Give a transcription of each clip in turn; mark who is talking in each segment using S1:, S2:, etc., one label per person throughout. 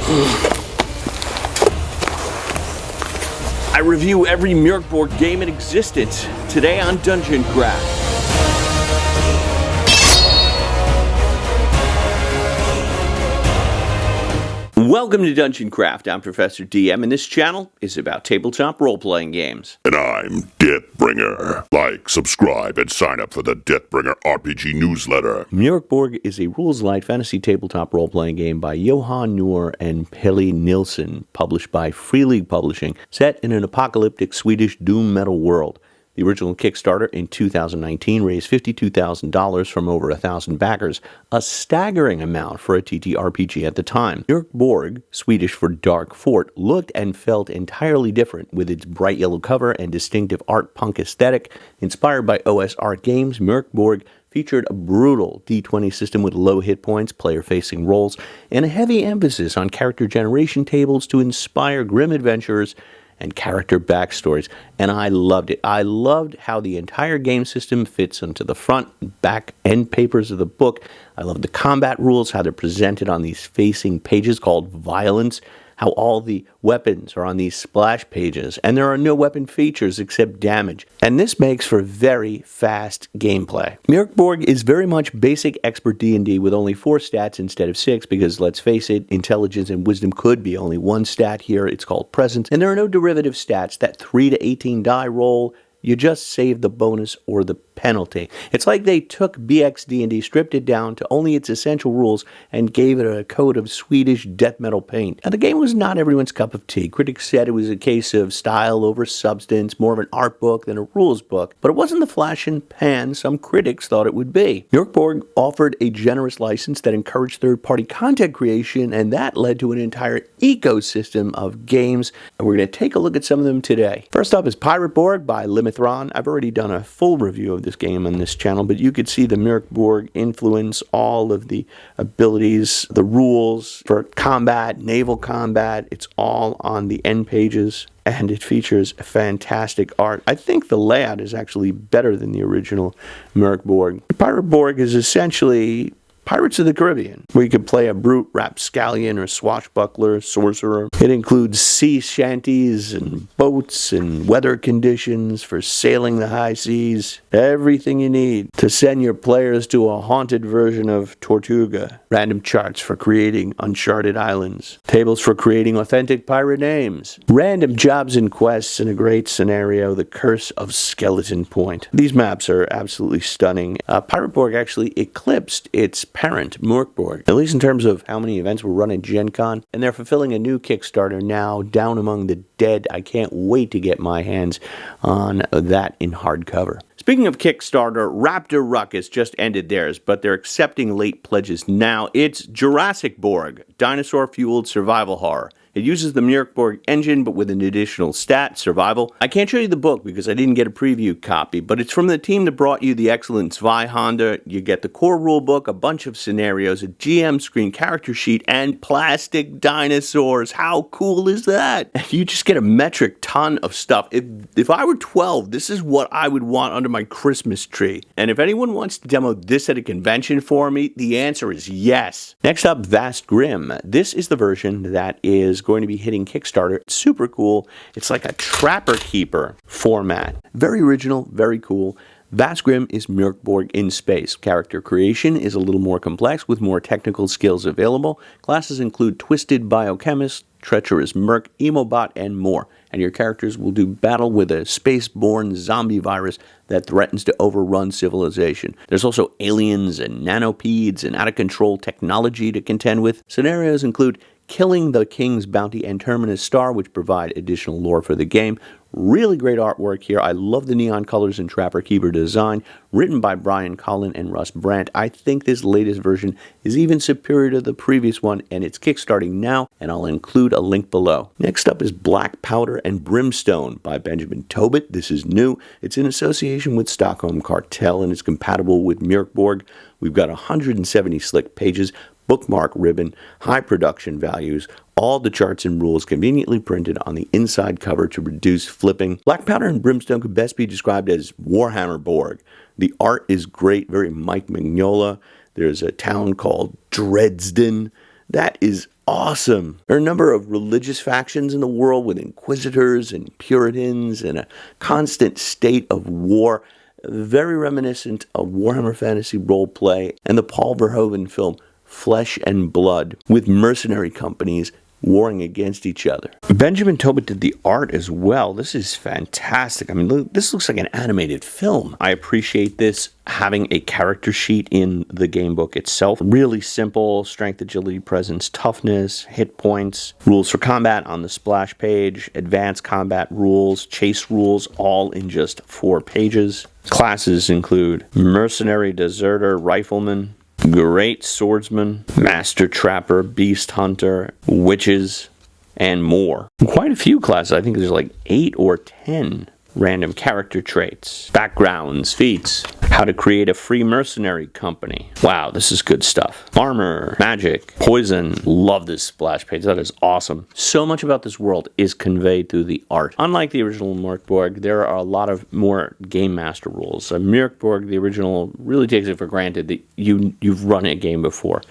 S1: I review every Mork Borg game in existence, today on Dungeon Craft. Welcome to Dungeon Craft. I'm Professor DM, and this channel is about tabletop role-playing games.
S2: And I'm Deathbringer. Like, subscribe, and sign up for the Deathbringer RPG newsletter.
S1: Mork Borg is a rules-light fantasy tabletop role-playing game by Johan Noor and Pelle Nilsson, published by Free League Publishing, set in an apocalyptic Swedish doom metal world. The original Kickstarter in 2019 raised $52,000 from over 1,000 backers, a staggering amount for a TTRPG at the time. Orc Borg, Swedish for Dark Fort, looked and felt entirely different with its bright yellow cover and distinctive art punk aesthetic. Inspired by OS Art Games, Mork Borg featured a brutal D20 system with low hit points, player-facing roles, and a heavy emphasis on character generation tables to inspire grim adventurers and character backstories, and I loved it. I loved how the entire game system fits into the front and back end papers of the book. I love the combat rules, how they're presented on these facing pages called violence, how all the weapons are on these splash pages, and there are no weapon features except damage. And this makes for very fast gameplay. Mork Borg is very much basic expert D&D with only 4 stats instead of 6, because let's face it, intelligence and wisdom could be only 1 stat here. It's called presence. And there are no derivative stats. That 3 to 18 die roll, you just save the bonus or the penalty. It's like they took BXD&D, stripped it down to only its essential rules, and gave it a coat of Swedish death metal paint. Now, the game was not everyone's cup of tea. Critics said it was a case of style over substance, more of an art book than a rules book, but it wasn't the flash and pan some critics thought it would be. Mork Borg offered a generous license that encouraged third-party content creation, and that led to an entire ecosystem of games, and we're going to take a look at some of them today. First up is Pirate Borg by Limithron. I've already done a full review of this game on this channel, but you could see the Mork Borg influence, all of the abilities, the rules for combat, naval combat. It's all on the end pages, and it features fantastic art. I think the layout is actually better than the original Mork Borg. Pirate Borg is essentially Pirates of the Caribbean, where you could play a brute, rapscallion, or swashbuckler, sorcerer. It includes sea shanties and boats and weather conditions for sailing the high seas. Everything you need to send your players to a haunted version of Tortuga. Random charts for creating uncharted islands. Tables for creating authentic pirate names. Random jobs and quests in a great scenario, the Curse of Skeleton Point. These maps are absolutely stunning. Pirate Borg actually eclipsed its parent, Mork Borg, at least in terms of how many events were run at Gen Con, and they're fulfilling a new Kickstarter now, Down Among the Dead. I can't wait to get my hands on that in hardcover. Speaking of Kickstarter, Raptor Ruckus just ended theirs, but they're accepting late pledges now. It's Jurassic Borg, dinosaur-fueled survival horror. It uses the Mork Borg engine, but with an additional stat, survival. I can't show you the book because I didn't get a preview copy, but it's from the team that brought you the excellent Zweihander. You get the core rulebook, a bunch of scenarios, a GM screen character sheet, and plastic dinosaurs. How cool is that? You just get a metric ton of stuff. If I were 12, this is what I would want under my Christmas tree. And if anyone wants to demo this at a convention for me, the answer is yes. Next up, Vast Grimm. This is the version that is going to be hitting Kickstarter. It's super cool. It's like a Trapper Keeper format. Very original, very cool. Vast Grimm is Mork Borg in space. Character creation is a little more complex with more technical skills available. Classes include Twisted Biochemist, Treacherous Mörk, Emobot, and more. And your characters will do battle with a space-borne zombie virus that threatens to overrun civilization. There's also aliens and nanopedes and out-of-control technology to contend with. Scenarios include killing the King's Bounty and Terminus Star, which provide additional lore for the game. Really great artwork here. I love the neon colors and Trapper Keeper design. Written by Brian Collin and Russ Brandt. I think this latest version is even superior to the previous one, and it's kickstarting now, and I'll include a link below. Next up is Black Powder and Brimstone by Benjamin Tobit. This is new. It's in association with Stockholm Cartel, and it's compatible with Mork Borg. We've got 170 slick pages, bookmark ribbon, high production values, all the charts and rules conveniently printed on the inside cover to reduce flipping. Black Powder and Brimstone could best be described as Warhammer Borg. The art is great, very Mike Mignola. There's a town called Dresden. That is awesome. There are a number of religious factions in the world with inquisitors and puritans and a constant state of war. Very reminiscent of Warhammer Fantasy Roleplay and the Paul Verhoeven film Flesh and Blood, with mercenary companies warring against each other. Benjamin Tobit did the art as well. This is fantastic. I mean, look, this looks like an animated film. I appreciate this having a character sheet in the game book itself. Really simple: strength, agility, presence, toughness, hit points, rules for combat on the splash page, advanced combat rules, chase rules, all in just 4 pages. Classes include mercenary, deserter, rifleman, great swordsman, master trapper, beast hunter, witches, and more. Quite a few classes. I think there's like 8 or 10 random character traits, backgrounds, feats, how to create a free mercenary company. Wow, this is good stuff. Armor, magic, poison. Love this splash page. That is awesome. So much about this world is conveyed through the art. Unlike the original Mork Borg, there are a lot of more game master rules. Mörk Borg, the original, really takes it for granted that you've run a game before.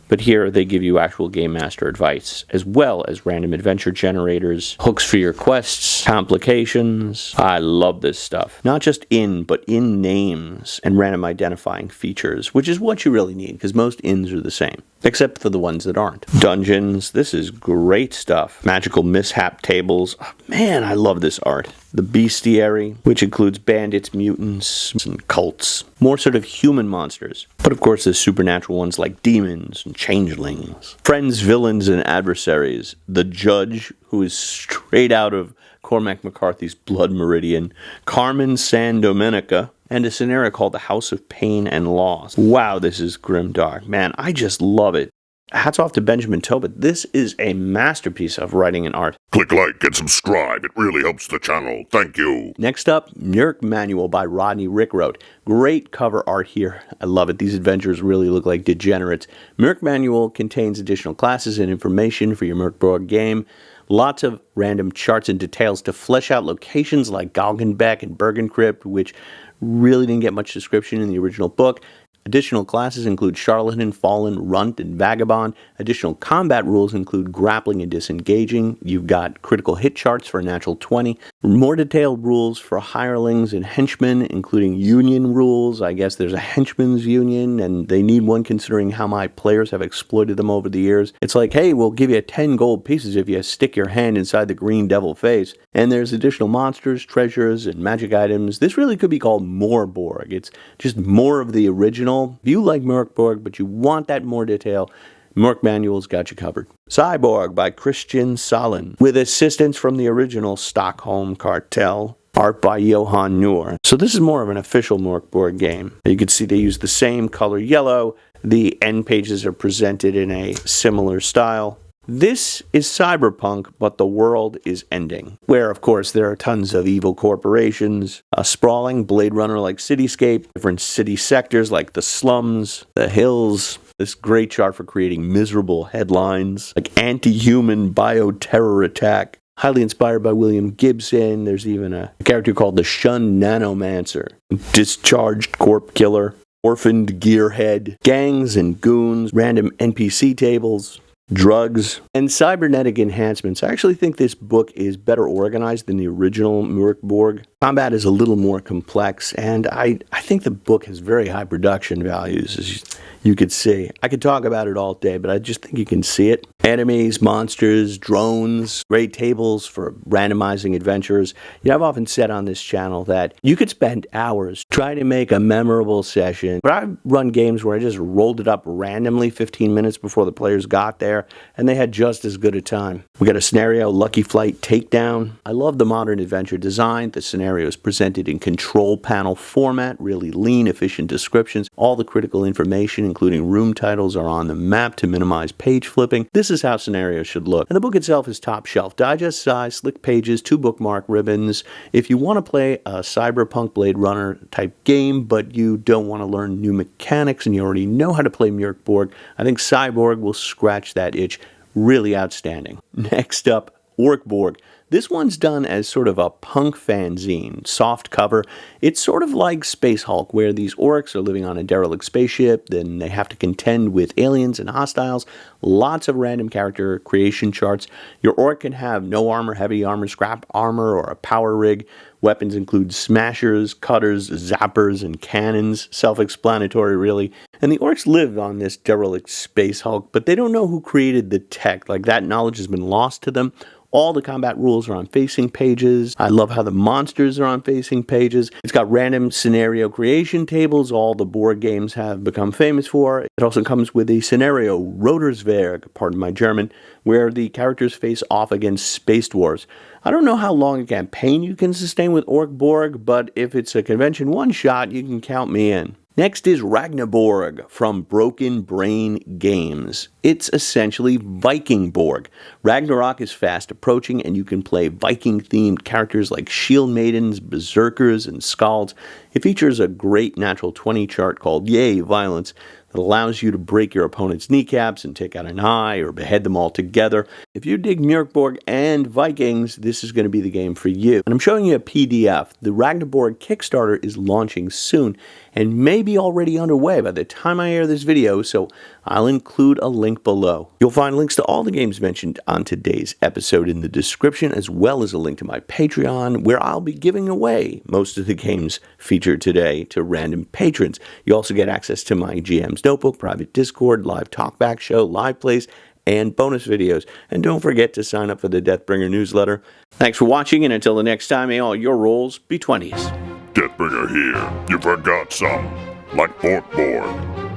S1: But here they give you actual game master advice, as well as random adventure generators, hooks for your quests, complications. I love this stuff. Not just but in names and random identifying features, which is what you really need, because most inns are the same, except for the ones that aren't. Dungeons, this is great stuff. Magical mishap tables. Oh, man, I love this art. The bestiary, which includes bandits, mutants, and cults. More sort of human monsters. But of course there's supernatural ones like demons and changelings. Friends, villains, and adversaries. The Judge, who is straight out of Cormac McCarthy's Blood Meridian. Carmen Sandomenica. And a scenario called The House of Pain and Loss. Wow, this is grimdark. Man, I just love it. Hats off to Benjamin Tobit. This is a masterpiece of writing and art.
S2: Click like and subscribe. It really helps the channel. Thank you.
S1: Next up, Mork Manual by Rodney Rickrode. Great cover art here. I love it. These adventures really look like degenerates. Mork Manual contains additional classes and information for your Mork Borg game. Lots of random charts and details to flesh out locations like Galgenbeck and Bergencrypt, which really didn't get much description in the original book. Additional classes include Charlatan, Fallen, Runt, and Vagabond. Additional combat rules include grappling and disengaging. You've got critical hit charts for a natural 20. More detailed rules for hirelings and henchmen, including union rules. I guess there's a henchman's union, and they need one considering how my players have exploited them over the years. It's like, hey, we'll give you 10 gold pieces if you stick your hand inside the green devil face. And there's additional monsters, treasures, and magic items. This really could be called More Borg. It's just more of the original. If you like Mork Borg, but you want that more detail, Mork Manual's got you covered. Cyborg by Christian Salin, with assistance from the original Stockholm Cartel. Art by Johan Noor. So this is more of an official Mork Borg game. You can see they use the same color yellow. The end pages are presented in a similar style. This is cyberpunk, but the world is ending, where, of course, there are tons of evil corporations, a sprawling Blade Runner-like cityscape, different city sectors like the slums, the hills. This great chart for creating miserable headlines, like anti-human bioterror attack. Highly inspired by William Gibson. There's even a character called the Shunned Nanomancer, discharged corp killer, orphaned gearhead, gangs and goons, random NPC tables, drugs, and cybernetic enhancements. I actually think this book is better organized than the original Mork Borg. Combat is a little more complex, and I think the book has very high production values, as you could see. I could talk about it all day, but I just think you can see it. Enemies, monsters, drones, great tables for randomizing adventures. I've often said on this channel that you could spend hours trying to make a memorable session, but I've run games where I just rolled it up randomly 15 minutes before the players got there, and they had just as good a time. We got a scenario, Lucky Flight Takedown. I love the modern adventure design. The scenario is presented in control panel format, really lean, efficient descriptions. All the critical information, including room titles, are on the map to minimize page flipping. This is how scenarios should look. And the book itself is top shelf. Digest size, slick pages, 2 bookmark ribbons. If you want to play a cyberpunk Blade Runner type game, but you don't want to learn new mechanics and you already know how to play Mork Borg, I think Cyborg will scratch that itch. Really outstanding. Next up, Orc Borg. This one's done as sort of a punk fanzine, soft cover. It's sort of like Space Hulk, where these orcs are living on a derelict spaceship, then they have to contend with aliens and hostiles. Lots of random character creation charts. Your orc can have no armor, heavy armor, scrap armor, or a power rig. Weapons include smashers, cutters, zappers, and cannons. Self-explanatory, really. And the orcs live on this derelict Space Hulk, but they don't know who created the tech. Like, that knowledge has been lost to them. All the combat rules are on facing pages. I love how the monsters are on facing pages. It's got random scenario creation tables, all the board games have become famous for. It also comes with a scenario, Roterswerk, pardon my German, where the characters face off against space dwarves. I don't know how long a campaign you can sustain with Orc Borg, but if it's a convention one-shot, you can count me in. Next is Ragnaborg from Broken Brain Games. It's essentially Viking Borg. Ragnarok is fast approaching, and you can play Viking-themed characters like shield maidens, berserkers, and skalds. It features a great natural 20 chart called Yay Violence that allows you to break your opponent's kneecaps and take out an eye or behead them all together. If you dig Mörk Borg and Vikings, this is going to be the game for you. And I'm showing you a PDF. The Ragnaborg Kickstarter is launching soon and may be already underway by the time I air this video, so I'll include a link below. You'll find links to all the games mentioned on today's episode in the description, as well as a link to my Patreon, where I'll be giving away most of the games featured today to random patrons. You also get access to my GM's Notebook, private Discord, live talkback show, live plays, and bonus videos. And don't forget to sign up for the Deathbringer newsletter. Thanks for watching, and until the next time, may all your rolls be 20s.
S2: Deathbringer here. You forgot some, like Orc Borg,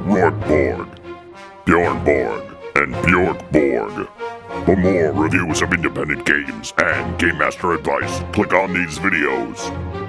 S2: Rock Borg, Bjorn Borg, and Bjork Borg. For more reviews of independent games and Game Master advice, click on these videos.